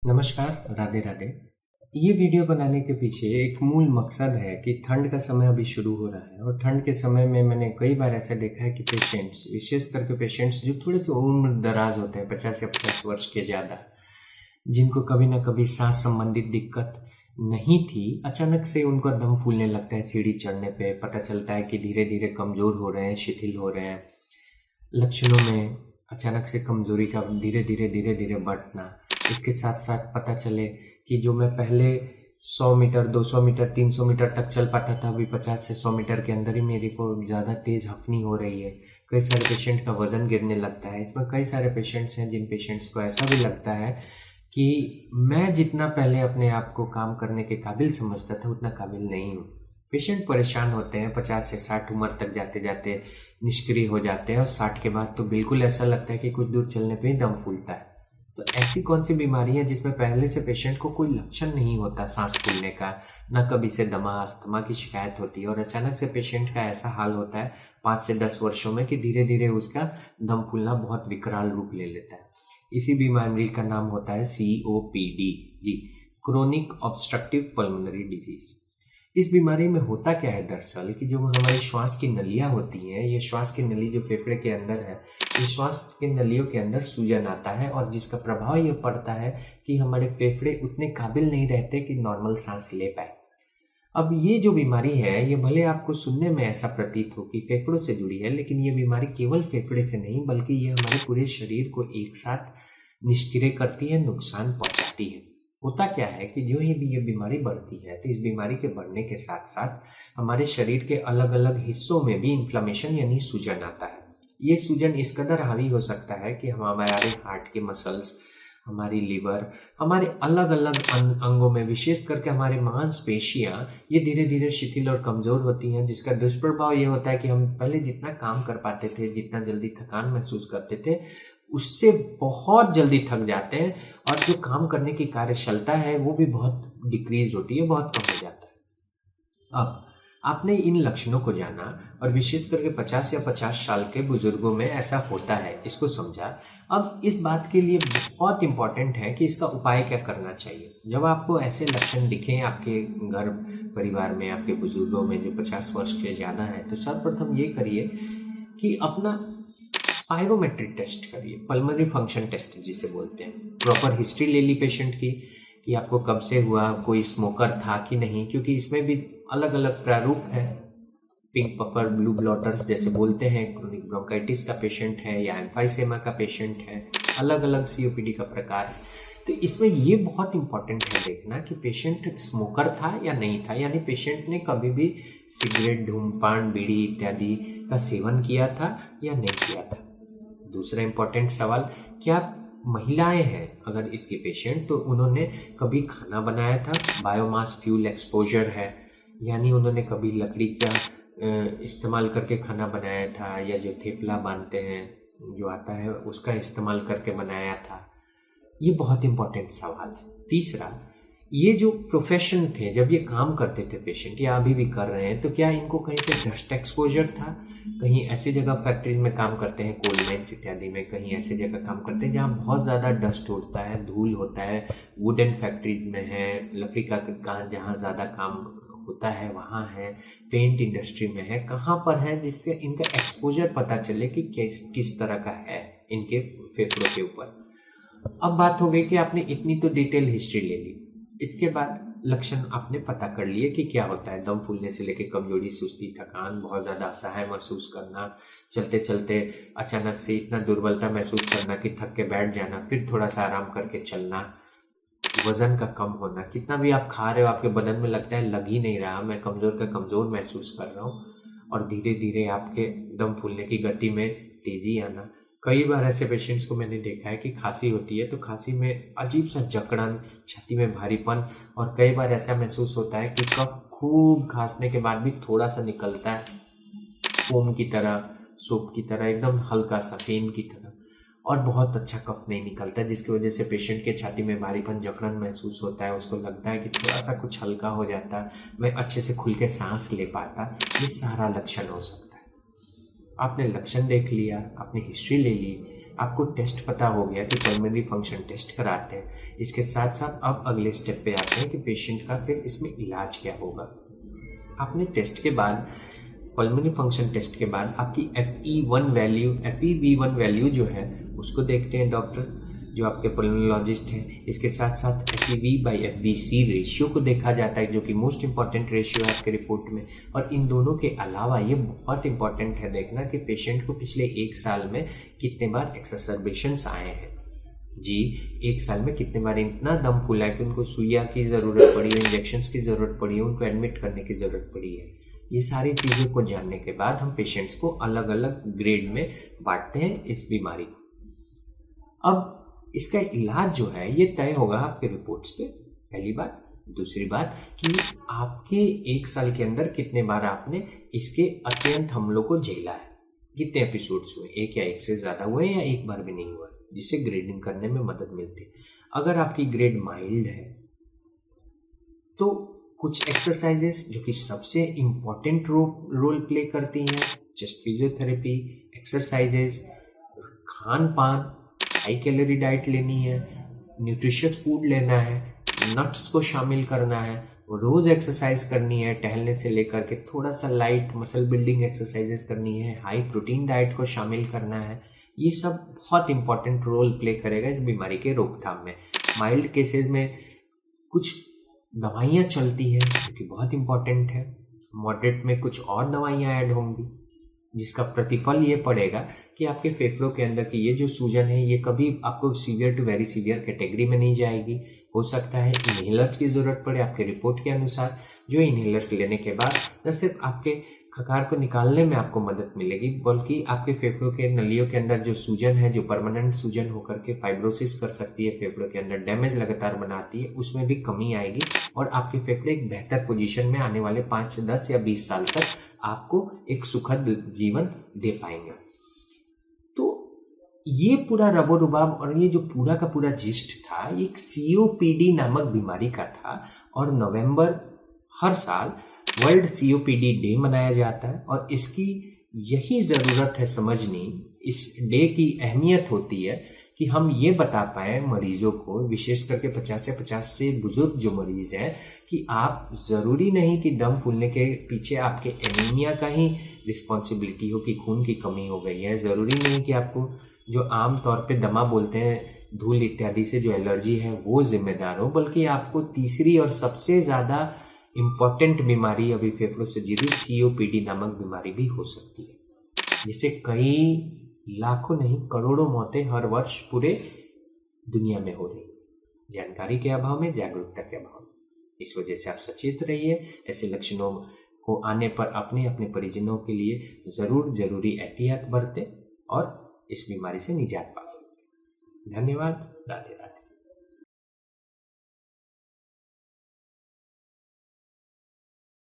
नमस्कार, राधे राधे। ये वीडियो बनाने के पीछे एक मूल मकसद है कि ठंड का समय अभी शुरू हो रहा है और ठंड के समय में मैंने कई बार ऐसा देखा है कि पेशेंट्स, विशेष करके पेशेंट्स जो थोड़े से उम्र दराज होते हैं, 50 या 50 वर्ष के ज़्यादा, जिनको कभी ना कभी सांस संबंधित दिक्कत नहीं थी, अचानक से उनका दम फूलने लगता है। सीढ़ी चढ़ने पे पता चलता है कि धीरे धीरे कमज़ोर हो रहे हैं, शिथिल हो रहे हैं। लक्षणों में अचानक से कमजोरी का धीरे धीरे बढ़ना, इसके साथ साथ पता चले कि जो मैं पहले 100 मीटर, 200 मीटर, 300 मीटर तक चल पाता था, अभी 50 से 100 मीटर के अंदर ही मेरे को ज़्यादा तेज हफनी हो रही है। कई सारे पेशेंट का वजन गिरने लगता है। इसमें कई सारे पेशेंट्स हैं जिन पेशेंट्स को ऐसा भी लगता है कि मैं जितना पहले अपने आप को काम करने के काबिल समझता था उतना काबिल नहीं हूँ। पेशेंट परेशान होते हैं, 50 से 60 उम्र तक जाते जाते निष्क्रिय हो जाते हैं और 60 के बाद तो बिल्कुल ऐसा लगता है कि कुछ दूर चलने पे ही दम फूलता है। तो ऐसी कौन सी बीमारी है जिसमें पहले से पेशेंट को कोई लक्षण नहीं होता सांस फूलने का, ना कभी से दमा अस्थमा की शिकायत होती है, और अचानक से पेशेंट का ऐसा हाल होता है 5 से 10 वर्षों में कि धीरे धीरे उसका दम फूलना बहुत विकराल रूप ले लेता है। इसी बीमारी का नाम होता है COPD जी, क्रोनिक ऑब्स्ट्रक्टिव पल्मोनरी डिजीज। इस बीमारी में होता क्या है दरअसल कि जो हमारी श्वास की नलियां होती हैं, ये श्वास की नली जो फेफड़े के अंदर है, इस श्वास की नलियों के अंदर सूजन आता है और जिसका प्रभाव ये पड़ता है कि हमारे फेफड़े उतने काबिल नहीं रहते कि नॉर्मल सांस ले पाए। अब ये जो बीमारी है, ये भले आपको सुनने में ऐसा प्रतीत हो कि फेफड़ों से जुड़ी है, लेकिन ये बीमारी केवल फेफड़े से नहीं बल्कि ये हमारे पूरे शरीर को एक साथ निष्क्रिय करती है, नुकसान पहुंचाती है। होता क्या है कि जो ही भी ये बीमारी बढ़ती है तो इस बीमारी के बढ़ने के साथ साथ हमारे शरीर के अलग अलग हिस्सों में भी इन्फ्लामेशन यानी सूजन आता है। ये सूजन इस कदर हावी हो सकता है कि हम हमारे हार्ट के मसल्स, हमारी लिवर, हमारे अलग अलग अंगों में, विशेष करके हमारे मांसपेशियां, ये धीरे धीरे शिथिल और कमजोर होती हैं, जिसका दुष्प्रभाव ये होता है कि हम पहले जितना काम कर पाते थे, जितना जल्दी थकान महसूस करते थे, उससे बहुत जल्दी थक जाते हैं और जो काम करने की कार्यक्षमता है वो भी बहुत डिक्रीज होती है, बहुत कम हो जाता है। अब आपने इन लक्षणों को जाना और विशेष करके 50 या 50 साल के बुजुर्गों में ऐसा होता है, इसको समझा। अब इस बात के लिए बहुत इंपॉर्टेंट है कि इसका उपाय क्या करना चाहिए। जब आपको ऐसे लक्षण दिखें आपके घर परिवार में, आपके बुजुर्गों में जो 50 वर्ष के ज़्यादा हैं, तो सर्वप्रथम ये करिए कि अपना स्पायरोमेट्रिक टेस्ट करिए, पल्मोनरी फंक्शन टेस्ट जिसे बोलते हैं। प्रॉपर हिस्ट्री ले ली पेशेंट की कि आपको कब से हुआ, कोई स्मोकर था कि नहीं, क्योंकि इसमें भी अलग अलग प्रारूप हैं। पिंक पफर, ब्लू ब्लॉटर्स जैसे बोलते हैं, क्रोनिक ब्रोंकाइटिस का पेशेंट है या एम्फाइसेमा का पेशेंट है, अलग अलग COPD का प्रकार है। तो इसमें ये बहुत इंपॉर्टेंट है देखना कि पेशेंट स्मोकर था या नहीं था, यानी पेशेंट ने कभी भी सिगरेट, धूम्रपान, बीड़ी इत्यादि का सेवन किया था या नहीं किया था। दूसरा इंपॉर्टेंट सवाल, क्या महिलाएं हैं अगर इसके पेशेंट, तो उन्होंने कभी खाना बनाया था, बायोमास फ्यूल एक्सपोजर है, यानी उन्होंने कभी लकड़ी का इस्तेमाल करके खाना बनाया था, या जो थेपला बांधते हैं जो आता है उसका इस्तेमाल करके बनाया था। ये बहुत इंपॉर्टेंट सवाल है। तीसरा, ये जो प्रोफेशन थे, जब ये काम करते थे पेशेंट या अभी भी कर रहे हैं, तो क्या इनको कहीं से डस्ट एक्सपोजर था? कहीं ऐसी जगह फैक्ट्रीज में काम करते हैं, कोल माइंस इत्यादि में, कहीं ऐसी जगह काम करते हैं जहाँ बहुत ज़्यादा डस्ट उड़ता है, धूल होता है, वुडन फैक्ट्रीज में है, लकड़ी का काम जहाँ ज़्यादा काम होता है वहाँ है, पेंट इंडस्ट्री में है, कहाँ पर है, जिससे इनका एक्सपोजर पता चले कि किस तरह का है इनके फेफड़ों के ऊपर। अब बात हो गई कि आपने इतनी तो डिटेल हिस्ट्री ले ली, इसके बाद लक्षण आपने पता कर लिए कि क्या होता है। दम फूलने से लेकर कमजोरी, सुस्ती, थकान, बहुत ज़्यादा असहाय महसूस करना, चलते चलते अचानक से इतना दुर्बलता महसूस करना कि थक के बैठ जाना, फिर थोड़ा सा आराम करके चलना, वजन का कम होना, कितना भी आप खा रहे हो आपके बदन में लगता है लग ही नहीं रहा, मैं कमज़ोर का कमज़ोर महसूस कर रहा हूँ, और धीरे धीरे आपके दम फूलने की गति में तेजी आना। कई बार ऐसे पेशेंट्स को मैंने देखा है कि खांसी होती है तो खांसी में अजीब सा जकड़न, छाती में भारीपन, और कई बार ऐसा महसूस होता है कि कफ खूब खांसने के बाद भी थोड़ा सा निकलता है, फोम की तरह, सोप की तरह, एकदम हल्का सा पेन की तरह, और बहुत अच्छा कफ नहीं निकलता, जिसकी वजह से पेशेंट के छाती में भारीपन, जकड़न महसूस होता है। उसको लगता है कि थोड़ा सा कुछ हल्का हो जाता, मैं अच्छे से खुल के सांस ले पाता। ये सारा लक्षण हो सकता है। आपने लक्षण देख लिया, आपने हिस्ट्री ले ली, आपको टेस्ट पता हो गया कि पल्मोनरी फंक्शन टेस्ट कराते हैं, इसके साथ साथ अब अगले स्टेप पे आते हैं कि पेशेंट का फिर इसमें इलाज क्या होगा। आपने टेस्ट के बाद, पल्मोनरी फंक्शन टेस्ट के बाद आपकी FEV1 वैल्यू जो है उसको देखते हैं डॉक्टर, जो आपके पल्मोनोलॉजिस्ट हैं। इसके साथ साथ FEV/FVC रेशियो को देखा जाता है, जो कि मोस्ट इंपॉर्टेंट रेशियो है आपके रिपोर्ट में। और इन दोनों के अलावा ये बहुत इंपॉर्टेंट है देखना कि पेशेंट को पिछले 1 साल में कितने बार एक्सरबेशंस आए हैं। जी, 1 साल में कितने बार इतना दम फूला है कि उनको सुइया की ज़रूरत पड़ी है, इंजेक्शंस की ज़रूरत पड़ी है, उनको एडमिट करने की ज़रूरत पड़ी है। ये सारी चीज़ों को जानने के बाद हम पेशेंट्स को अलग अलग ग्रेड में बांटते हैं इस बीमारी को। अब इसका इलाज जो है ये तय होगा आपके रिपोर्ट्स पे, पहली बात। दूसरी बात कि आपके 1 साल के अंदर कितने बार आपने इसके अत्यंत हमलों को झेला है, कितने एपिसोड्स हुए, 1 या 1 से ज़्यादा हुए या 1 बार भी नहीं हुआ, जिससे ग्रेडिंग करने में मदद मिलती है। अगर आपकी ग्रेड माइल्ड है तो कुछ एक्सरसाइजेस जो कि सबसे इम्पॉर्टेंट रोल प्ले करती हैं, चेस्ट फिजियोथेरेपी एक्सरसाइजेस, खान पान, हाई कैलोरी डाइट लेनी है, न्यूट्रिशियस फूड लेना है, नट्स को शामिल करना है, रोज़ एक्सरसाइज करनी है, टहलने से लेकर के थोड़ा सा लाइट मसल बिल्डिंग एक्सरसाइजेस करनी है, हाई प्रोटीन डाइट को शामिल करना है। ये सब बहुत इंपॉर्टेंट रोल प्ले करेगा इस बीमारी के रोकथाम में। माइल्ड केसेस में कुछ दवाइयाँ चलती हैं जो कि बहुत इंपॉर्टेंट है, मॉडरेट में कुछ और दवाइयाँ ऐड होंगी, जिसका प्रतिफल ये पड़ेगा कि आपके फेफड़ों के अंदर की ये जो सूजन है ये कभी आपको severe to very severe category में नहीं जाएगी। हो सकता है इन्हेलर्स की ज़रूरत पड़े आपके रिपोर्ट के अनुसार, जो इन्हेलर्स लेने के बाद न सिर्फ आपके खकार को निकालने में आपको मदद मिलेगी, बल्कि आपके फेफड़ों के नलियों के अंदर जो सूजन है, जो परमानेंट सूजन होकर के फाइब्रोसिस कर सकती है, फेफड़ों के अंदर डैमेज लगातार बनाती है, उसमें भी कमी आएगी और आपके फेफड़े एक बेहतर पोजीशन में आने वाले 5 से 10 या 20 साल तक आपको एक सुखद जीवन दे पाएंगे। तो ये पूरा रबो रुबाब और ये जो पूरा का पूरा जिस्ट था, ये एक COPD नामक बीमारी का था। और नवंबर हर साल वर्ल्ड COPD डे मनाया जाता है और इसकी यही ज़रूरत है समझनी, इस डे की अहमियत होती है कि हम ये बता पाएँ मरीजों को, विशेष करके 50 या 50 से बुजुर्ग जो मरीज हैं, कि आप ज़रूरी नहीं कि दम फूलने के पीछे आपके एनीमिया का ही रिस्पॉन्सिबिलिटी हो, कि खून की कमी हो गई है। ज़रूरी नहीं कि आपको जो आम तौर पे दमा बोलते हैं, धूल इत्यादि से जो एलर्जी है वो जिम्मेदार हो, बल्कि आपको तीसरी और सबसे ज़्यादा इम्पॉर्टेंट बीमारी अभी फेफड़ों से जुड़ी COPD नामक बीमारी भी हो सकती है, जिससे कई लाखों नहीं करोड़ों मौतें हर वर्ष पूरे दुनिया में हो रही, जानकारी के अभाव में, जागरूकता के अभाव में। इस वजह से आप सचेत रहिए, ऐसे लक्षणों को आने पर अपने अपने परिजनों के लिए जरूरी एहतियात बरतें और इस बीमारी से निजात पा सकते हैं। धन्यवाद। राधे राधे।